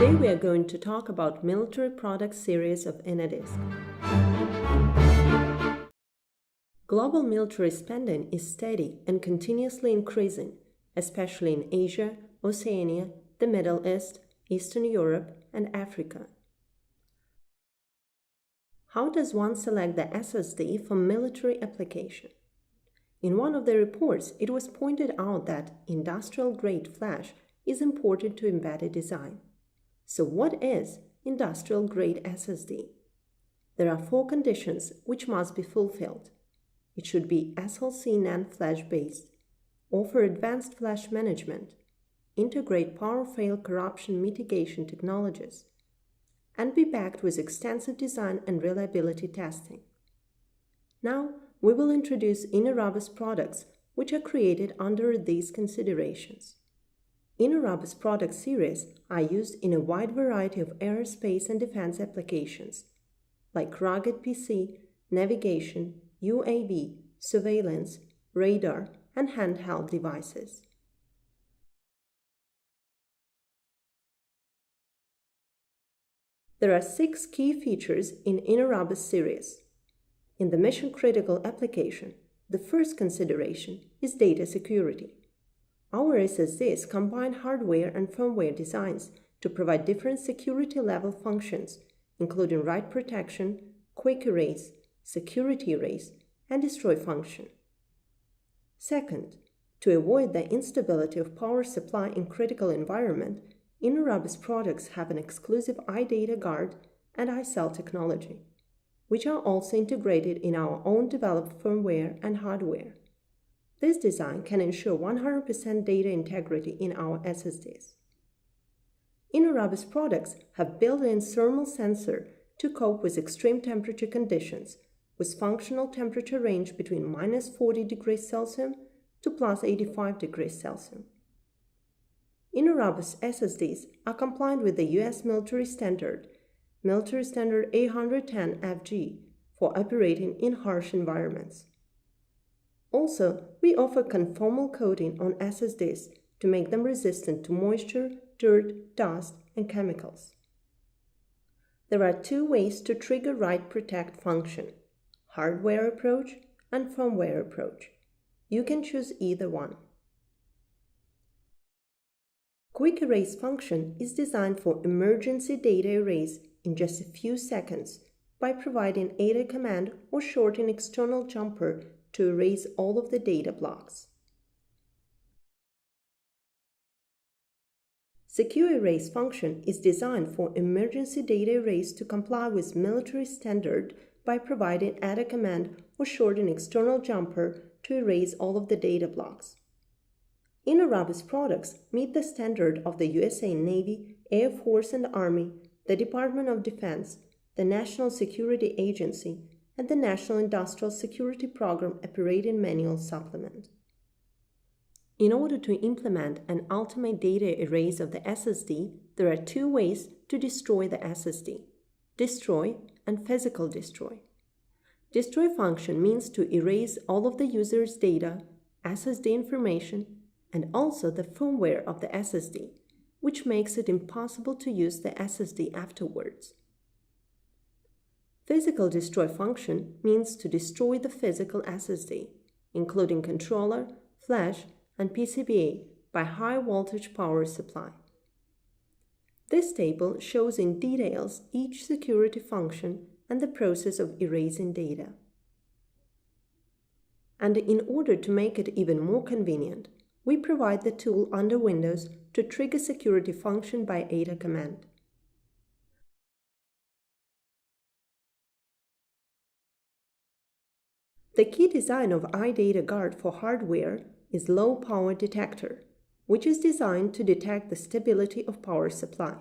Today we are going to talk about military product series of Enadisk. Global military spending is steady and continuously increasing, especially in Asia, Oceania, the Middle East, Eastern Europe, and Africa. How does one select the SSD for military application? In one of the reports, it was pointed out that industrial-grade flash is important to embedded design. So what is industrial-grade SSD? There are 4 conditions which must be fulfilled. It should be SLC NAND flash based, offer advanced flash management, integrate power fail corruption mitigation technologies, and be backed with extensive design and reliability testing. Now, we will introduce InnoRobust products which are created under these considerations. InnoRobust product series are used in a wide variety of aerospace and defense applications, like rugged PC, navigation, UAV, surveillance, radar, and handheld devices. There are 6 key features in InnoRobust series. In the mission-critical application, the first consideration is data security. Our SSDs combine hardware and firmware designs to provide different security level functions, including write protection, quick erase, security erase, and destroy function. Second, to avoid the instability of power supply in critical environment, InnoRobust products have an exclusive iData Guard and iCell technology, which are also integrated in our own developed firmware and hardware. This design can ensure 100% data integrity in our SSDs. InnoRobust products have built-in thermal sensor to cope with extreme temperature conditions, with functional temperature range between -40 degrees Celsius to +85 degrees Celsius. InnoRobust SSDs are compliant with the US Military Standard A110FG, for operating in harsh environments. Also, we offer conformal coating on SSDs to make them resistant to moisture, dirt, dust, and chemicals. There are 2 ways to trigger write protect function: hardware approach and firmware approach. You can choose either one. Quick erase function is designed for emergency data erase in just a few seconds by providing ADA command or shorten external jumper to erase all of the data blocks. Secure erase function is designed for emergency data erase to comply with military standard by providing ADA command or shorten external jumper to erase all of the data blocks. InnoRobust products meet the standard of the USA Navy, Air Force and Army, the Department of Defense, the National Security Agency, and the National Industrial Security Program Operating Manual Supplement. In order to implement an ultimate data erase of the SSD, there are 2 ways to destroy the SSD: destroy and physical destroy. Destroy function means to erase all of the user's data, SSD information, and also the firmware of the SSD, which makes it impossible to use the SSD afterwards. Physical destroy function means to destroy the physical SSD, including controller, flash, and PCBA by high voltage power supply. This table shows in details each security function and the process of erasing data. And in order to make it even more convenient, we provide the tool under Windows to trigger security function by ADA command. The key design of iData Guard for hardware is low power detector, which is designed to detect the stability of power supply.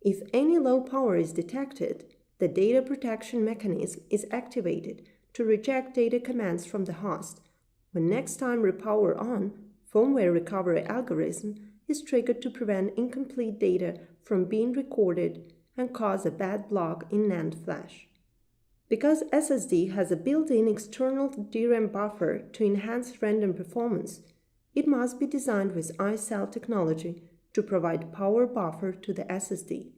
If any low power is detected, the data protection mechanism is activated to reject data commands from the host. When next time repower on, firmware recovery algorithm is triggered to prevent incomplete data from being recorded and cause a bad block in NAND flash. Because SSD has a built-in external DRAM buffer to enhance random performance, it must be designed with iCell technology to provide power buffer to the SSD,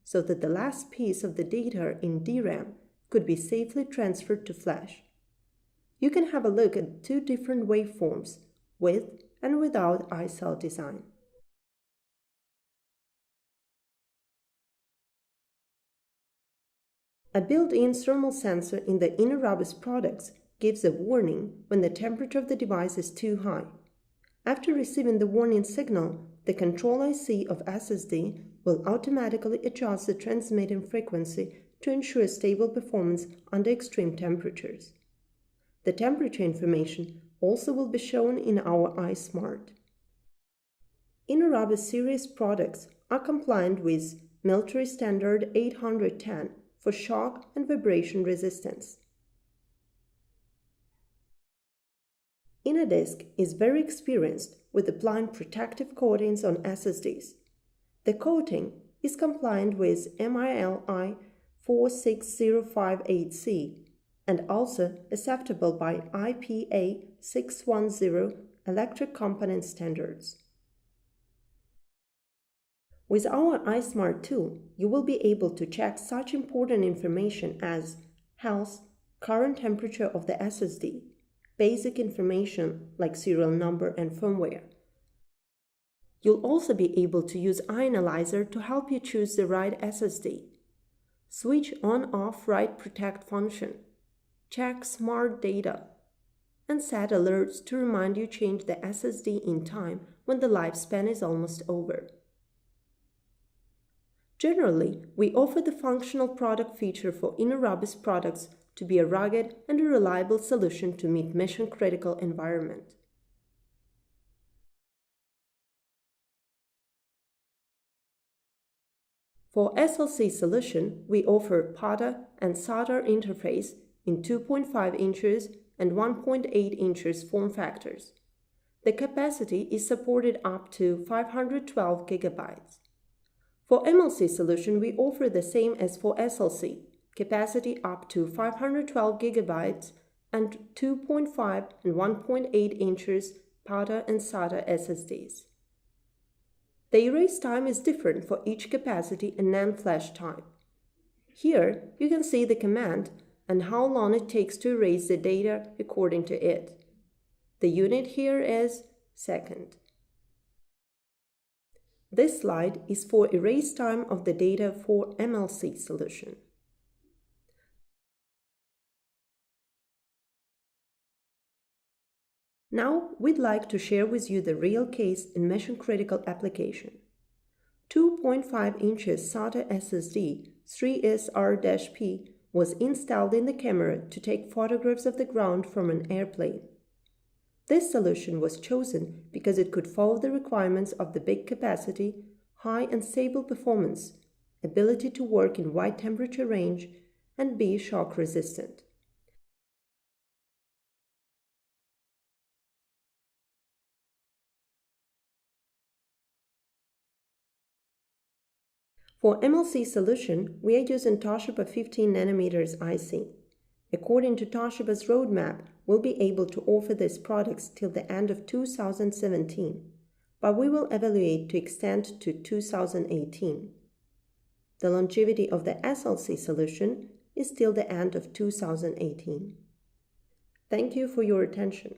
so that the last piece of the data in DRAM could be safely transferred to flash. You can have a look at two different waveforms, with and without iCell design. A built-in thermal sensor in the InnoRobust products gives a warning when the temperature of the device is too high. After receiving the warning signal, the control IC of SSD will automatically adjust the transmitting frequency to ensure stable performance under extreme temperatures. The temperature information also will be shown in our iSmart. InnoRobust series products are compliant with Military Standard 810 for shock and vibration resistance. InnoDisk is very experienced with applying protective coatings on SSDs. The coating is compliant with MIL-I 46058C and also acceptable by IPA 610 electric component standards. With our iSmart tool, you will be able to check such important information as health, current temperature of the SSD, basic information like serial number and firmware. You'll also be able to use iAnalyzer to help you choose the right SSD. Switch on-off write protect function, check smart data, and set alerts to remind you change the SSD in time when the lifespan is almost over. Generally, we offer the functional product feature for InnoRobust products to be a rugged and a reliable solution to meet mission-critical environment. For SLC solution, we offer PATA and SATA interface in 2.5 inches and 1.8 inches form factors. The capacity is supported up to 512 gigabytes. For MLC solution, we offer the same as for SLC, capacity up to 512 gigabytes and 2.5 and 1.8 inches PATA and SATA SSDs. The erase time is different for each capacity and NAND flash type. Here, you can see the command and how long it takes to erase the data according to it. The unit here is second. This slide is for erase time of the data for MLC solution. Now, we'd like to share with you the real case in mission-critical application. 2.5 inches SATA SSD 3SR-P was installed in the camera to take photographs of the ground from an airplane. This solution was chosen because it could follow the requirements of the big capacity, high and stable performance, ability to work in wide temperature range, and be shock resistant. For MLC solution, we are using Toshiba 15 nanometers IC. According to Toshiba's roadmap, we'll be able to offer these products till the end of 2017, but we will evaluate to extend to 2018. The longevity of the SLC solution is till the end of 2018. Thank you for your attention.